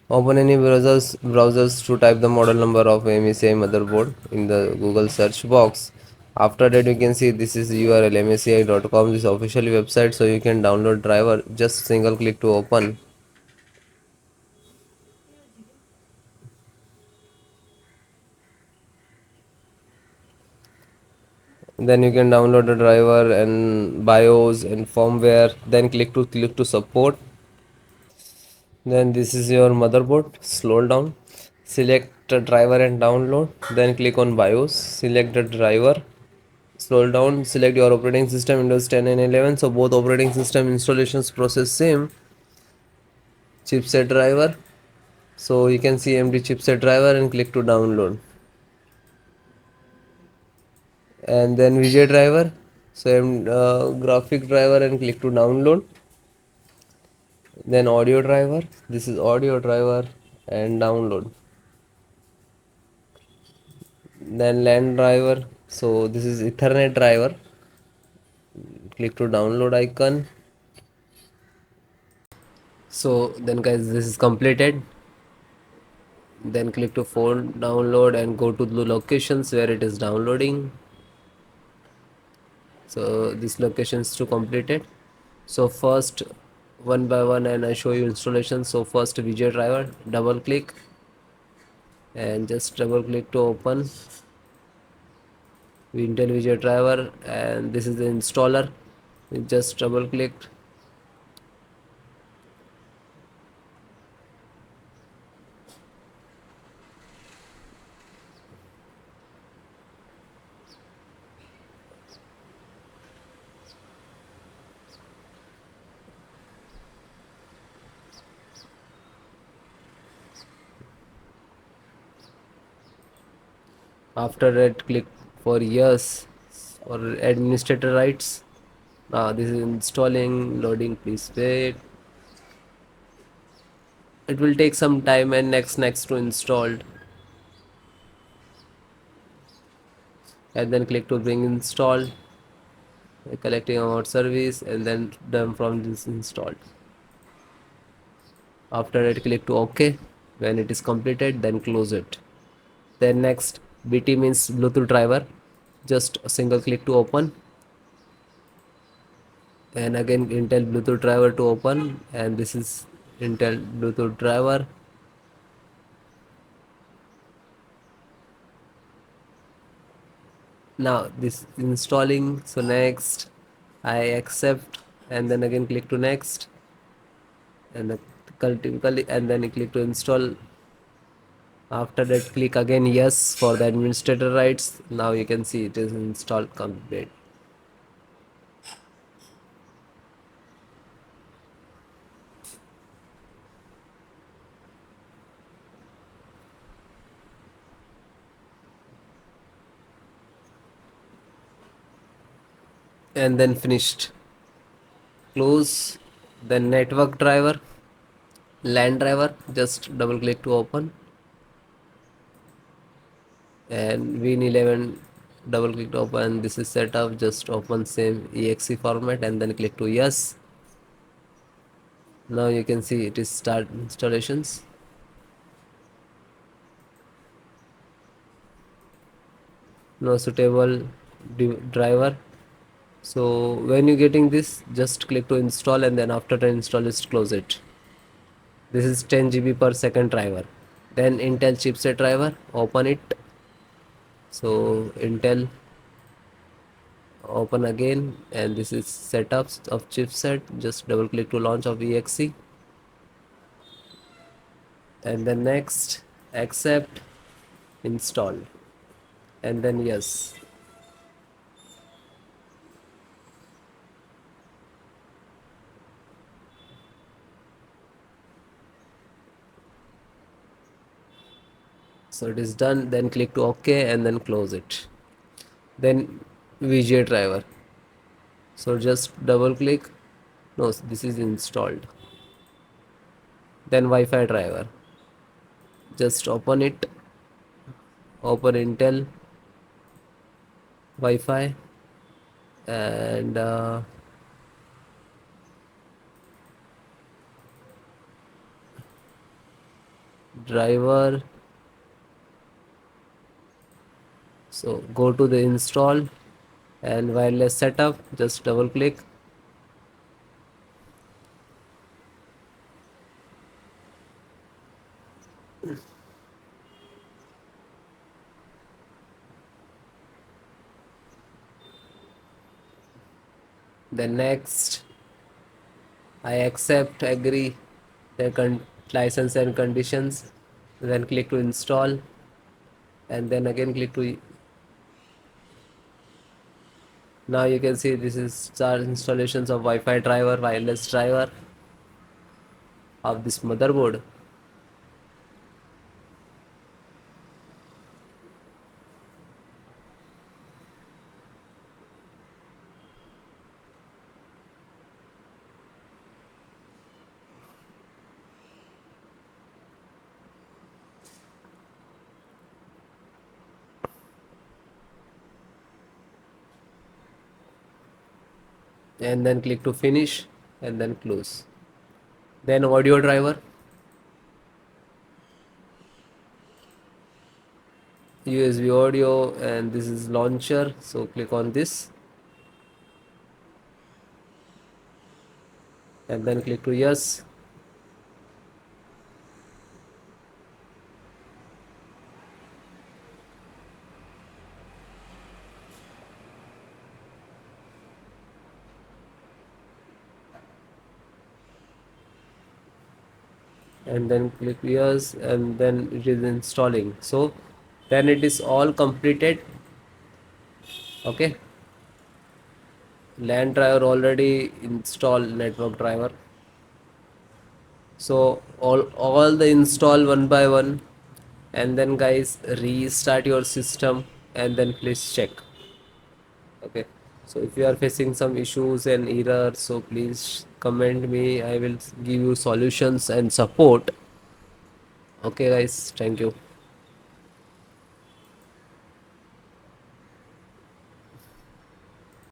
Open any browsers to type the model number of MSI motherboard in the Google search box. After that, you can see this is URL msi.com, this official website, so you can download driver. Just single click to open. Then you can download the driver and BIOS and firmware. Then click to support. Then this is your motherboard. Scroll down, select the driver and download. Then click on BIOS. Select the driver. Scroll down, select your operating system Windows 10 and 11. So both operating system installations process same. Chipset driver. So you can see MD chipset driver and click to download. And then VJ driver. So graphic driver and click to download. Then audio driver. This is audio driver and download. Then LAN driver. So this is Ethernet driver. Click to download icon. So then guys, this is completed. Then click to phone download and go to the locations where it is downloading. So this location is to completed. So first one by one and I show you installation. So first VJ driver, double click and just double click to open Intel VJ driver, and this is the installer. You just double click. After that, click for yes or administrator rights. Now this is installing, loading, please wait. It will take some time, and next to installed, and then click to bring installed, collecting about service, and then done from this installed. After that, click to OK. When it is completed, then close it. Then next, BT means Bluetooth driver. Just a single click to open, and again Intel Bluetooth driver to open, and this is Intel Bluetooth driver. Now this is installing. So next, I accept, and then again click to next, and and then click to install. After that, click again yes for the administrator rights. Now you can see it is installed complete. And then finished. Close. Then network driver, LAN driver, just double click to open, and Win11 double click to open. This is set up, just open same exe format and then click to yes. Now you can see it is start installations. No suitable driver. So when you getting this, just click to install, and then after the install, just close it. This is 10 GB per second driver. Then Intel chipset driver, open it. So Intel, open again, and this is setups of chipset. Just double click to launch of exe, and then next, accept, install, and then yes. So it is done. Then click to OK and then close it. Then VGA driver. So just double click. No, this is installed. Then Wi-Fi driver. Just open it. Open Intel Wi-Fi, and driver. So go to the install and wireless setup, just double click. Then next, I accept, agree the license and conditions. Then click to install, and then again click to. Now you can see this is start installations of Wi-Fi driver, wireless driver of this motherboard. And then click to finish and then close. Then audio driver, USB audio, and this is launcher, so click on this and then click to yes. And then click yes, and then it is installing. So then it is all completed. Okay, LAN driver already installed, network driver. So all the install one by one, and then guys restart your system and then please check. Okay, so if you are facing some issues and errors, so please comment me, I will give you solutions and support. Okay guys, thank you.